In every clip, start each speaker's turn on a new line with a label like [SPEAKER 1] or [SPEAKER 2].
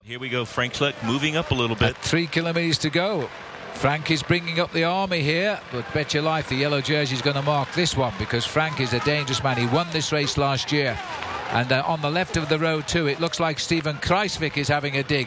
[SPEAKER 1] Here we go, Frank Schleck moving up a little bit.
[SPEAKER 2] 3 kilometers to go. Frank is bringing up the army here, but bet your life the yellow jersey is going to mark this one, because Frank is a dangerous man. He won this race last year. And on the left of the road too, it looks like Steven Kruijswijk is having a dig.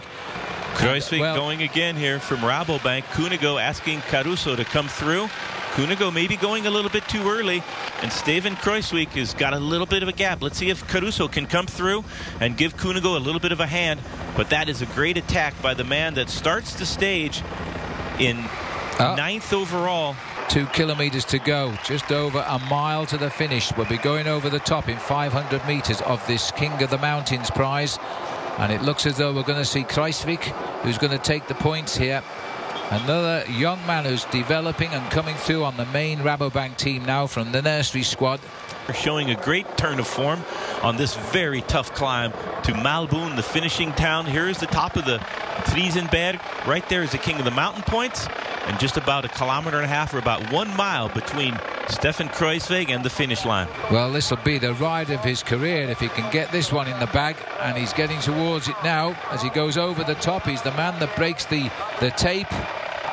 [SPEAKER 1] Kruijswijk going again here from Rabobank. Cunego asking Caruso to come through. Cunego maybe going a little bit too early, and Steven Kruijswijk has got a little bit of a gap. Let's see if Caruso can come through and give Cunego a little bit of a hand. But that is a great attack by the man that starts the stage in 9th overall.
[SPEAKER 2] 2 kilometers to go, just over a mile to the finish. We'll be going over the top in 500 meters of this King of the Mountains prize, and it looks as though we're going to see Kruijswijk, who's going to take the points here. Another young man who's developing and coming through on the main Rabobank team now from the nursery squad.
[SPEAKER 1] Showing a great turn of form on this very tough climb to Malbun, the finishing town. Here is the top of the Triesenberg. Right there is the King of the Mountain points, and just about 1.5 kilometers or about 1 mile between Steven Kruijswijk and the finish line.
[SPEAKER 2] Well, this will be the ride of his career if he can get this one in the bag, and he's getting towards it now as he goes over the top. He's the man that breaks the tape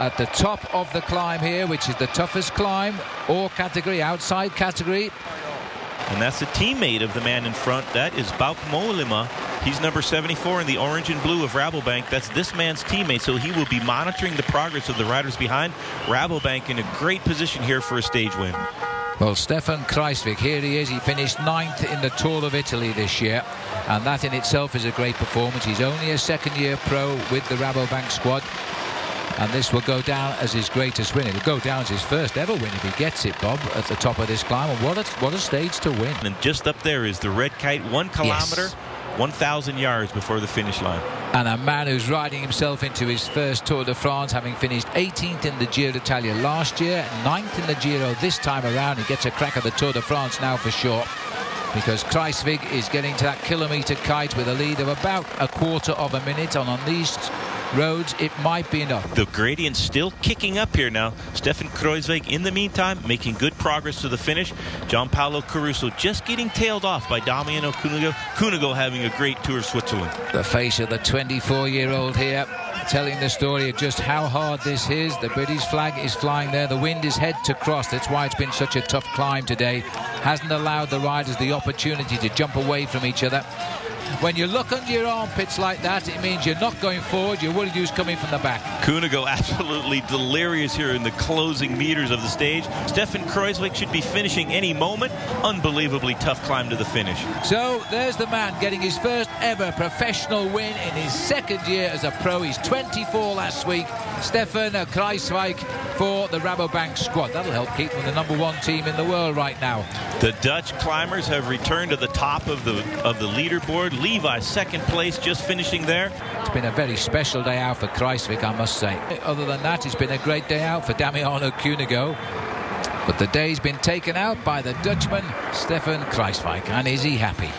[SPEAKER 2] at the top of the climb here, which is the toughest climb, or category, outside category.
[SPEAKER 1] And that's a teammate of the man in front. That is Bauke Mollema. He's number 74 in the orange and blue of Rabobank. That's this man's teammate, so he will be monitoring the progress of the riders behind. Rabobank in a great position here for a stage win.
[SPEAKER 2] Well, Steven Kruijswijk, here he is. He finished 9th in the Tour of Italy this year, and that in itself is a great performance. He's only a second-year pro with the Rabobank squad, and this will go down as his greatest win. It'll go down as his first ever win if he gets it, Bob, at the top of this climb. And what a stage to win.
[SPEAKER 1] And just up there is the red kite, 1 kilometer, yes. 1,000 yards before the finish line.
[SPEAKER 2] And a man who's riding himself into his first Tour de France, having finished 18th in the Giro d'Italia last year, 9th in the Giro this time around. He gets a crack at the Tour de France now for sure, because Kruijswijk is getting to that kilometer kite with a lead of about 1/4 minute, and on these roads it might be enough.
[SPEAKER 1] The gradient's still kicking up here now. Steven Kruijswijk in the meantime making good progress to the finish. Gianpaolo Caruso just getting tailed off by Damiano Cunego. Cunego having a great Tour of Switzerland.
[SPEAKER 2] The face of the 24-year-old here, telling the story of just how hard this is. The British flag is flying there. The wind is head to cross. That's why it's been such a tough climb today. Hasn't allowed the riders the opportunity to jump away from each other. When you look under your armpits like that, it means you're not going forward, you're worried who's coming from the back.
[SPEAKER 1] Cunego absolutely delirious here in the closing meters of the stage. Steven Kruijswijk should be finishing any moment. Unbelievably tough climb to the finish.
[SPEAKER 2] So there's the man getting his first ever professional win in his second year as a pro. He's 24 last week. Steven Kruijswijk for the Rabobank squad. That'll help keep them the #1 team in the world right now.
[SPEAKER 1] The Dutch climbers have returned to the top of the leaderboard. Levi second place, just finishing there.
[SPEAKER 2] It's been a very special day out for Kruijswijk, I must say. Other than that, it's been a great day out for Damiano Cunego. But the day's been taken out by the Dutchman, Steven Kruijswijk. And is he happy?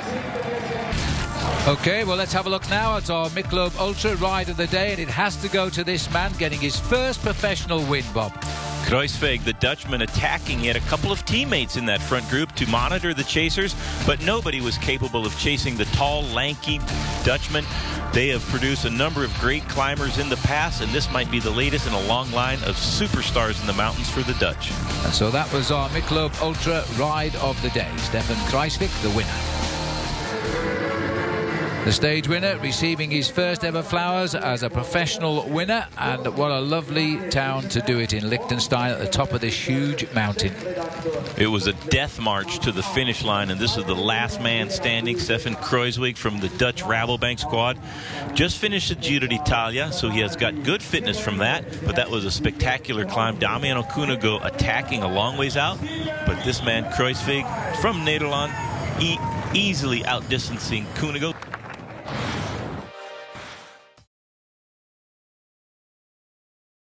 [SPEAKER 2] Okay, well, let's have a look now at our Michelob Ultra ride of the day, and it has to go to this man getting his first professional win, Bob.
[SPEAKER 1] Kruijswijk, the Dutchman, attacking. He had a couple of teammates in that front group to monitor the chasers, but nobody was capable of chasing the tall, lanky Dutchman. They have produced a number of great climbers in the past, and this might be the latest in a long line of superstars in the mountains for the Dutch.
[SPEAKER 2] And so that was our Michelob Ultra ride of the day. Steven Kruijswijk, the winner. The stage winner receiving his first ever flowers as a professional winner, and what a lovely town to do it in, Liechtenstein, at the top of this huge mountain.
[SPEAKER 1] It was a death march to the finish line, and this is the last man standing, Steven Kruijswijk from the Dutch Rabobank squad. Just finished the Giro d'Italia, so he has got good fitness from that, but that was a spectacular climb. Damiano Cunego attacking a long ways out, but this man Kruijswijk from Nederland easily outdistancing Cunego.